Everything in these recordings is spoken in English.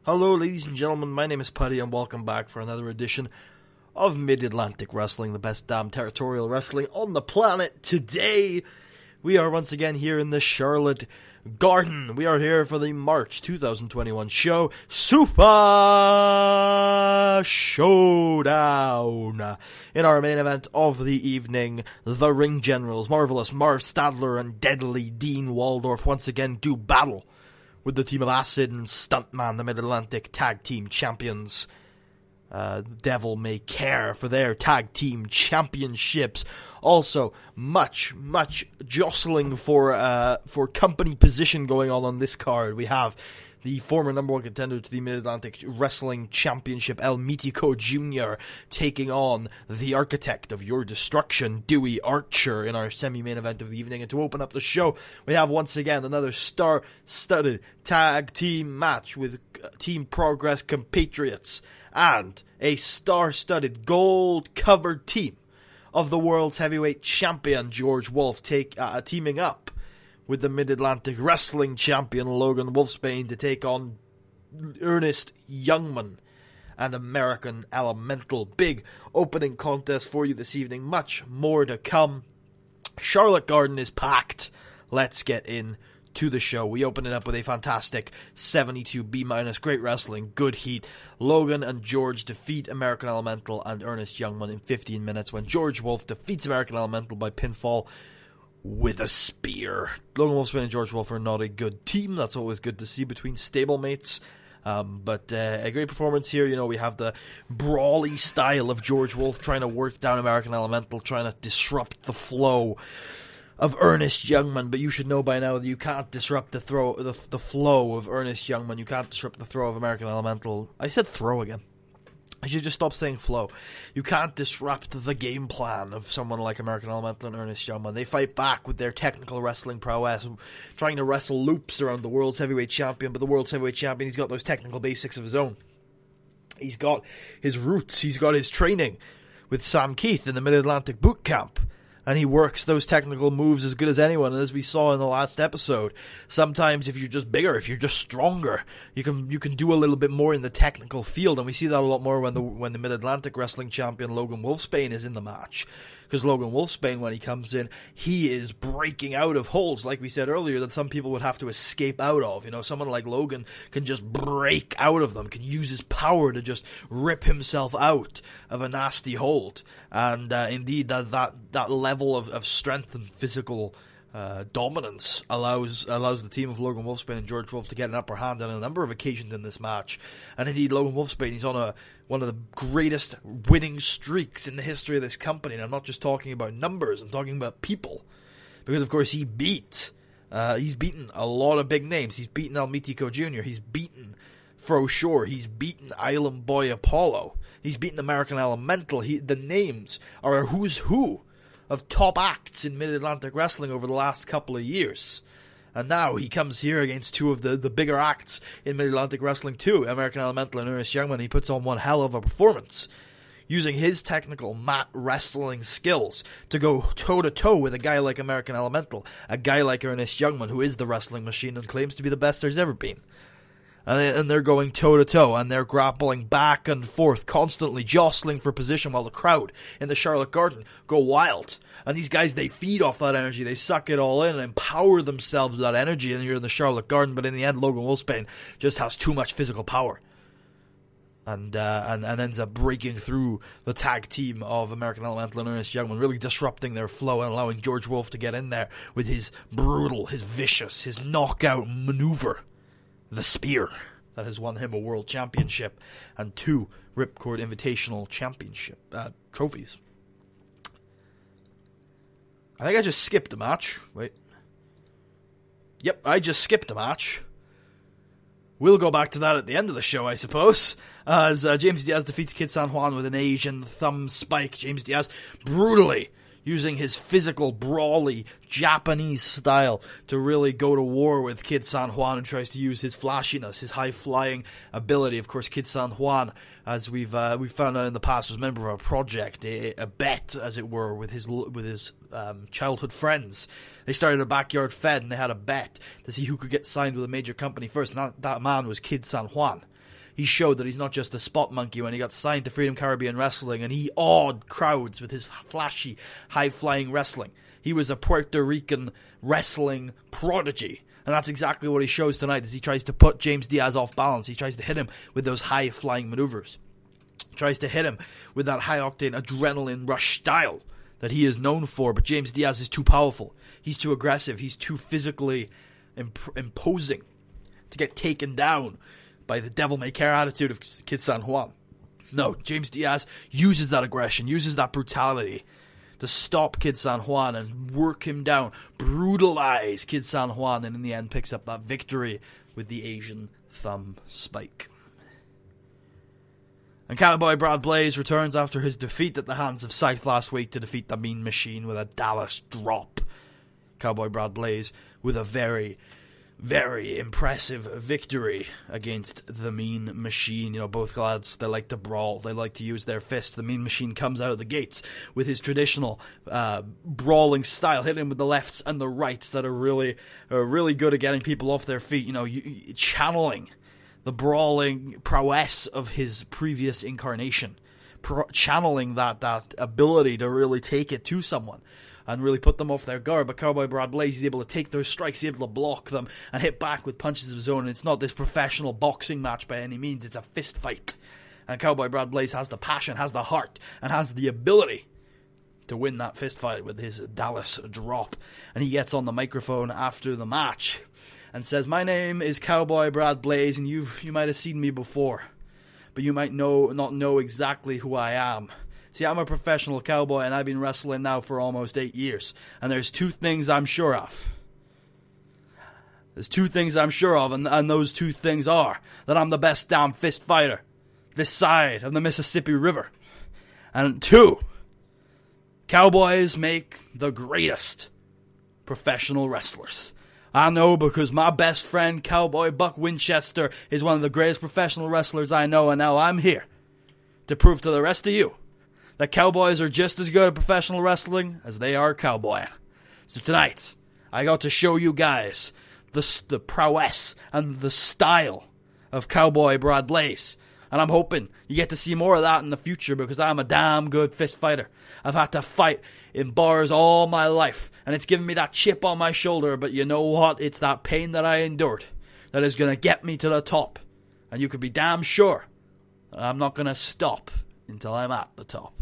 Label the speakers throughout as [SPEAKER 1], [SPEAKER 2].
[SPEAKER 1] Hello, ladies and gentlemen, my name is Putty, and welcome back for another edition of Mid-Atlantic Wrestling, the best damn territorial wrestling on the planet. Today, we are once again here in the Charlotte Garden. We are here for the March 2021 show, Super Showdown. In our main event of the evening, the Ring Generals, Marvelous Marv Stadler and Deadly Dean Waldorf, once again do battle with the team of Acid and Stuntman, the Mid-Atlantic Tag Team Champions. The Devil May Care for their Tag Team Championships. Also, much jostling for company position going on this card. We have the former number one contender to the Mid-Atlantic Wrestling Championship, El Mitico Jr., taking on the architect of your destruction, Dewie Archer, in our semi-main event of the evening. And to open up the show, we have once again another star-studded tag team match with Team Progress compatriots and a star-studded gold-covered team of the world's heavyweight champion, George Wolf, teaming up with the Mid-Atlantic Wrestling Champion, Logan Wolfsbane, to take on Ernest Youngman and American Elemental. Big opening contest for you this evening. Much more to come. Charlotte Garden is packed. Let's get in to the show. We open it up with a fantastic 72B-, great wrestling, good heat. Logan and George defeat American Elemental and Ernest Youngman in 15 minutes when George Wolf defeats American Elemental by pinfall with a spear. Logan Wolfsbane and George Wolf are not a good team. That's always good to see between stablemates. But a great performance here. You know, we have the brawly style of George Wolf trying to work down American Elemental, trying to disrupt the flow of Ernest Youngman. But you should know by now that you can't disrupt the flow of Ernest Youngman. You can't disrupt the throw of American Elemental. I said throw again. I should just stop saying flow. You can't disrupt the game plan of someone like American Elemental and Ernest Youngman. They fight back with their technical wrestling prowess, trying to wrestle loops around the world's heavyweight champion, but the world's heavyweight champion, he's got those technical basics of his own. He's got his roots, he's got his training with Sam Keith in the Mid-Atlantic Boot Camp, and he works those technical moves as good as anyone. And as we saw in the last episode, sometimes if you're just bigger, if you're just stronger, you can do a little bit more in the technical field. And we see that a lot more when the Mid-Atlantic Wrestling Champion Logan Wolfsbane is in the match. Because Logan Wolfsbane, when he comes in, he is breaking out of holds, like we said earlier, that some people would have to escape out of. You know, someone like Logan can just break out of them, can use his power to just rip himself out of a nasty hold. And indeed, that level of strength and physical dominance allows the team of Logan Wolfsbane and George Wolf to get an upper hand on a number of occasions in this match. And indeed, Logan Wolfsbane, he's on one of the greatest winning streaks in the history of this company. And I'm not just talking about numbers, I'm talking about people. Because, of course, he's beaten a lot of big names. He's beaten El Mitico Jr., he's beaten Fro Shore, he's beaten Island Boy Apollo, he's beaten American Elemental. The names are a who's who of top acts in Mid-Atlantic Wrestling over the last couple of years. And now he comes here against two of the bigger acts in Mid-Atlantic Wrestling too, American Elemental and Ernest Youngman. He puts on one hell of a performance, using his technical mat wrestling skills to go toe-to-toe with a guy like American Elemental, a guy like Ernest Youngman, who is the wrestling machine and claims to be the best there's ever been. And they're going toe-to-toe, and they're grappling back and forth, constantly jostling for position while the crowd in the Charlotte Garden go wild. And these guys, they feed off that energy, they suck it all in and empower themselves with that energy, and you're in the Charlotte Garden, but in the end, Logan Wolfsbane just has too much physical power. And ends up breaking through the tag team of American Elemental and Ernest Youngman, really disrupting their flow and allowing George Wolf to get in there with his brutal, his vicious, his knockout maneuver. The spear that has won him a world championship and 2 Ripcord Invitational Championship trophies. I think I just skipped a match. Wait. Yep, I just skipped a match. We'll go back to that at the end of the show, I suppose. As James Diaz defeats Kid San Juan with an Asian thumb spike. James Diaz brutally using his physical, brawly, Japanese style to really go to war with Kid San Juan, and tries to use his flashiness, his high-flying ability. Of course, Kid San Juan, as we've found out in the past, was a member of a project, a bet, as it were, with his childhood friends. They started a backyard fed, and they had a bet to see who could get signed with a major company first, and that man was Kid San Juan. he showed that he's not just a spot monkey when he got signed to Freedom Caribbean Wrestling and he awed crowds with his flashy, high-flying wrestling. He was a Puerto Rican wrestling prodigy. And that's exactly what he shows tonight as he tries to put James Diaz off balance. He tries to hit him with those high-flying maneuvers. He tries to hit him with that high-octane adrenaline rush style that he is known for. But James Diaz is too powerful. He's too aggressive. He's too physically imposing to get taken down by the devil-may-care attitude of Kid San Juan. No, James Diaz uses that aggression, uses that brutality to stop Kid San Juan and work him down, brutalize Kid San Juan, and in the end picks up that victory with the Asian thumb spike. And Cowboy Brad Blaze returns after his defeat at the hands of Scythe last week to defeat the Mean Machine with a Dallas drop. Cowboy Brad Blaze with a very, very impressive victory against the Mean Machine. You know, both lads, they like to brawl, they like to use their fists. The Mean Machine comes out of the gates with his traditional brawling style, hitting with the lefts and the rights that are really good at getting people off their feet. You know, channeling the brawling prowess of his previous incarnation, channeling that ability to really take it to someone and really put them off their guard. But Cowboy Brad Blaze is able to take those strikes, he's able to block them and hit back with punches of his own. And it's not this professional boxing match by any means, it's a fist fight. And Cowboy Brad Blaze has the passion, has the heart, and has the ability to win that fist fight with his Dallas drop. And he gets on the microphone after the match and says, "My name is Cowboy Brad Blaze, and you might have seen me before, but you might not know exactly who I am. See, I'm a professional cowboy, and I've been wrestling now for almost 8 years. And there's two things I'm sure of. There's two things I'm sure of, and those two things are that I'm the best damn fist fighter this side of the Mississippi River. And two, cowboys make the greatest professional wrestlers. I know because my best friend, Cowboy Buck Winchester, is one of the greatest professional wrestlers I know, and now I'm here to prove to the rest of you that cowboys are just as good at professional wrestling as they are cowboying. So tonight, I got to show you guys the prowess and the style of Cowboy Brad Blaze. And I'm hoping you get to see more of that in the future because I'm a damn good fist fighter. I've had to fight in bars all my life, and it's given me that chip on my shoulder, but you know what? It's that pain that I endured that is going to get me to the top. And you can be damn sure that I'm not going to stop until I'm at the top.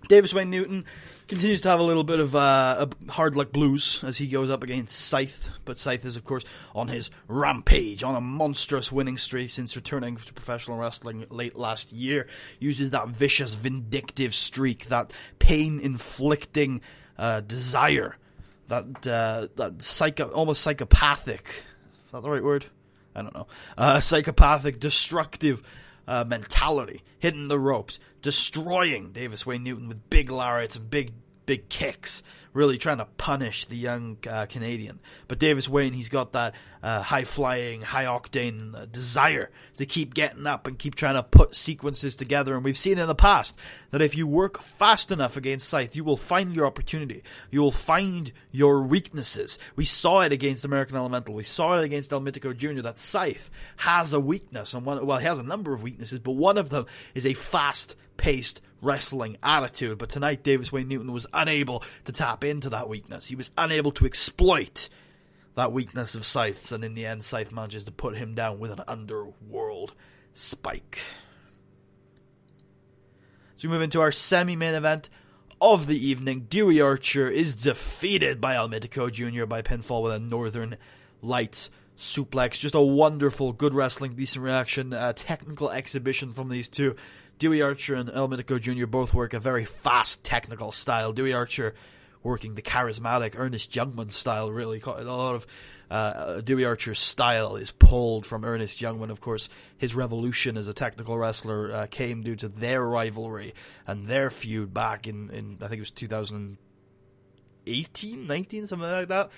[SPEAKER 1] Davis Wayne Newton continues to have a little bit of a hard luck blues as he goes up against Scythe, but Scythe is, of course, on his rampage, on a monstrous winning streak since returning to professional wrestling late last year. Uses that vicious, vindictive streak, that pain-inflicting desire, that almost psychopathic, is that the right word? I don't know. Psychopathic, destructive mentality, hitting the ropes, destroying Davis Wayne Newton with big lariats and big kicks, really trying to punish the young Canadian. But Davis Wayne, he's got that high-flying, high-octane desire to keep getting up and keep trying to put sequences together. And we've seen in the past that if you work fast enough against Scythe, you will find your opportunity. You will find your weaknesses. We saw it against American Elemental. We saw it against Mitico Jr. that Scythe has a weakness. And he has a number of weaknesses, but one of them is a fast-paced wrestling attitude. But tonight, Davis Wayne Newton was unable to tap into that weakness. He was unable to exploit that weakness of Scythe's, and in the end, Scythe manages to put him down with an underworld spike. So we move into our semi-main event of the evening. Dewie Archer is defeated by Mitico Jr. by pinfall with a Northern Lights suplex. Just a wonderful, good wrestling, decent reaction, technical exhibition from these two. Dewie Archer and Mitico Jr. both work a very fast technical style. Dewie Archer working the charismatic Ernest Youngman style, really. A lot of Dewie Archer's style is pulled from Ernest Youngman. Of course, his revolution as a technical wrestler came due to their rivalry and their feud back in I think it was 2018, 19, something like that.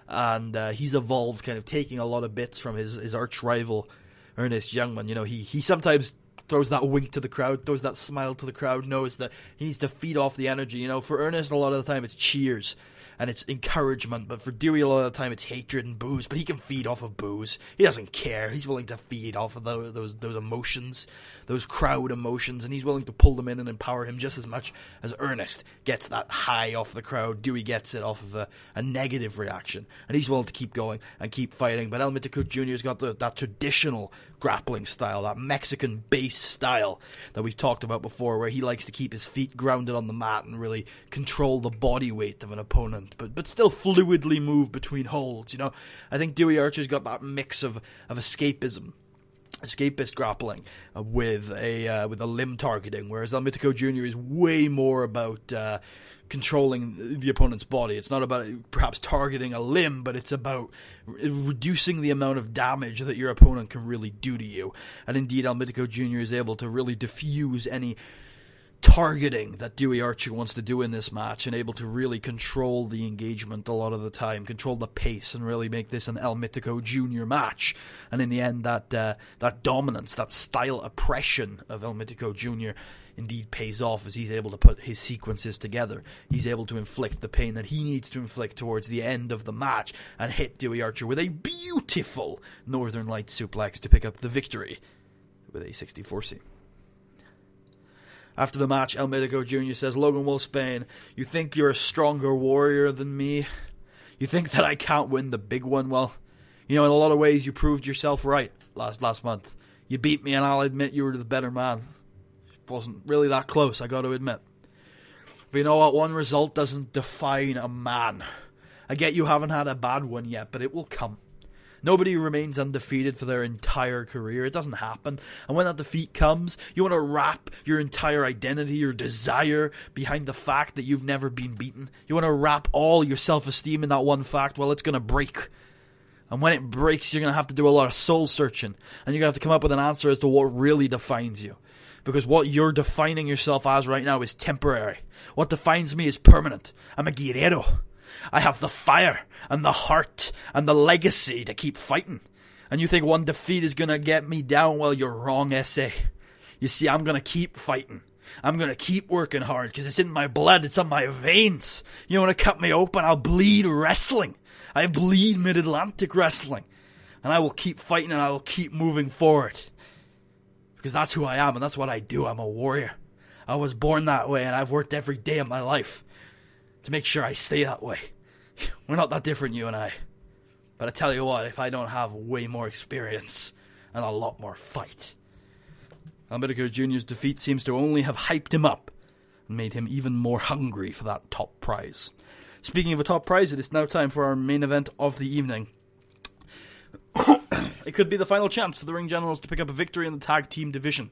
[SPEAKER 1] And he's evolved, kind of taking a lot of bits from his arch rival Ernest Youngman. You know, he sometimes throws that wink to the crowd, throws that smile to the crowd, knows that he needs to feed off the energy. You know, for Ernest, a lot of the time it's cheers. and it's encouragement, but for Dewie a lot of the time it's hatred and booze, but he can feed off of booze. He doesn't care. He's willing to feed off of those emotions, those crowd emotions, and he's willing to pull them in and empower him just as much as Ernest gets that high off the crowd. Dewie gets it off of a negative reaction, and he's willing to keep going and keep fighting. But El Mitico Jr.'s got that traditional grappling style, that Mexican-based style that we've talked about before, where he likes to keep his feet grounded on the mat and really control the body weight of an opponent, but still fluidly move between holds. I think Dewie Archer's got that mix of escapist grappling with a limb targeting, whereas El Mitico Jr. is way more about controlling the opponent's body. It's not about perhaps targeting a limb, but it's about reducing the amount of damage that your opponent can really do to you. And indeed, El Mitico Jr. is able to really diffuse any targeting that Dewie Archer wants to do in this match, and able to really control the engagement a lot of the time, control the pace, and really make this an El Mitico Jr. match. And in the end, that dominance, that style oppression of El Mitico Jr. indeed pays off, as he's able to put his sequences together. He's able to inflict the pain that he needs to inflict towards the end of the match, and hit Dewie Archer with a beautiful Northern Lights suplex to pick up the victory with a 64C. After the match, El Mitico Jr. says, "Logan Wolfsbane, you think you're a stronger warrior than me? You think that I can't win the big one? Well, in a lot of ways you proved yourself right last month. You beat me, and I'll admit you were the better man. It wasn't really that close, I got to admit. But you know what? One result doesn't define a man. I get you haven't had a bad one yet, but it will come. Nobody remains undefeated for their entire career. It doesn't happen. And when that defeat comes, you want to wrap your entire identity, your desire behind the fact that you've never been beaten. You want to wrap all your self-esteem in that one fact. Well, it's going to break. And when it breaks, you're going to have to do a lot of soul searching. And you're going to have to come up with an answer as to what really defines you. Because what you're defining yourself as right now is temporary. What defines me is permanent. I'm a guerrero. I have the fire and the heart and the legacy to keep fighting. And you think one defeat is going to get me down? Well, you're wrong, essay. You see, I'm going to keep fighting. I'm going to keep working hard because it's in my blood. It's on my veins. You want to cut me open? I'll bleed wrestling. I bleed Mid-Atlantic wrestling. And I will keep fighting, and I will keep moving forward. Because that's who I am, and that's what I do. I'm a warrior. I was born that way, and I've worked every day of my life to make sure I stay that way. We're not that different, you and I. But I tell you what, if I don't have way more experience and a lot more fight. El Mitico Jr.'s defeat seems to only have hyped him up and made him even more hungry for that top prize. Speaking of a top prize, it is now time for our main event of the evening. It could be the final chance for the Ring Generals to pick up a victory in the tag team division.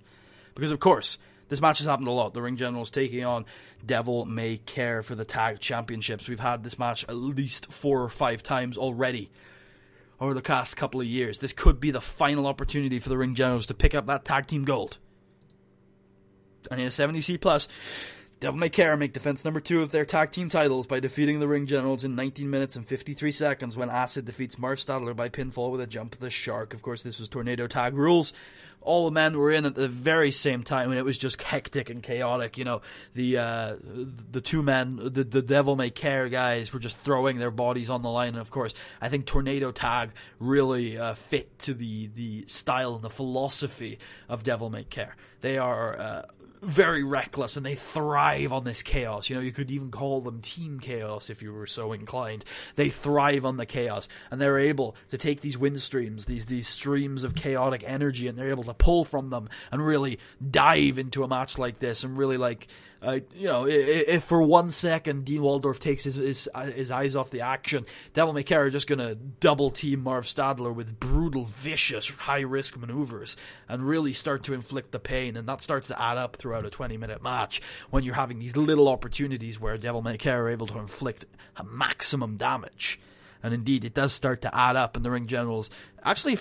[SPEAKER 1] Because, of course, this match has happened a lot. The Ring Generals taking on Devil May Care for the tag championships. We've had this match at least 4 or 5 times already over the past couple of years. This could be the final opportunity for the Ring Generals to pick up that tag team gold. And in a 70C+, Devil May Care make defense number 2 of their tag team titles by defeating the Ring Generals in 19 minutes and 53 seconds when Acid defeats Marv Stadler by pinfall with a jump of the shark. Of course, this was Tornado Tag Rules. All the men were in at the very same time, and it was just hectic and chaotic. The two men, the Devil May Care guys, were just throwing their bodies on the line. And of course, I think Tornado Tag really fit to the style and the philosophy of Devil May Care. They are very reckless, and they thrive on this chaos. You could even call them Team Chaos if you were so inclined. They thrive on the chaos, and they're able to take these wind streams, these streams of chaotic energy, and they're able to pull from them and really dive into a match like this and really if for 1 second Dean Waldorf takes his eyes off the action, Devil May Care are just going to double team Marv Stadler with brutal, vicious, high-risk maneuvers and really start to inflict the pain, and that starts to add up throughout a 20-minute match when you're having these little opportunities where Devil May Care are able to inflict a maximum damage. And indeed, it does start to add up, and the Ring Generals actually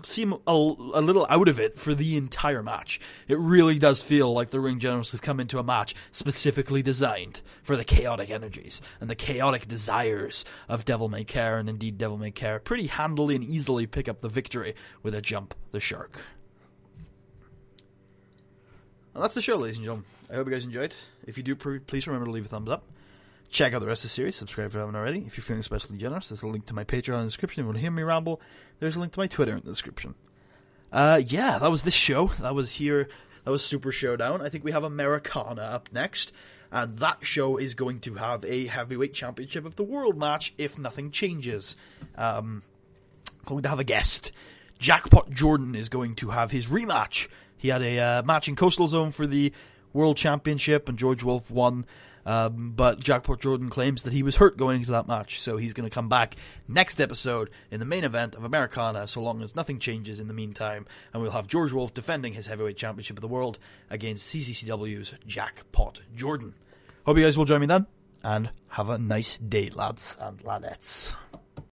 [SPEAKER 1] seem a little out of it for the entire match. It really does feel like the Ring Generals have come into a match specifically designed for the chaotic energies and the chaotic desires of Devil May Care, and indeed Devil May Care pretty handily and easily pick up the victory with a jump the shark. Well, that's the show, ladies and gentlemen. I hope you guys enjoyed. If you do, please remember to leave a thumbs up. check out the rest of the series. Subscribe if you haven't already. If you're feeling especially generous, there's a link to my Patreon in the description. If you want to hear me ramble, there's a link to my Twitter in the description. Yeah, that was this show. That was Super Showdown. I think we have Americana up next. And that show is going to have a heavyweight championship of the world match if nothing changes. Going to have a guest. Jackpot Jordan is going to have his rematch. He had a match in Coastal Zone for the World Championship, and George Wolf won. But Jackpot Jordan claims that he was hurt going into that match, so he's going to come back next episode in the main event of Americana, so long as nothing changes in the meantime, and we'll have George Wolf defending his heavyweight championship of the world against CCCW's Jackpot Jordan. Hope you guys will join me then, and have a nice day, lads and ladettes.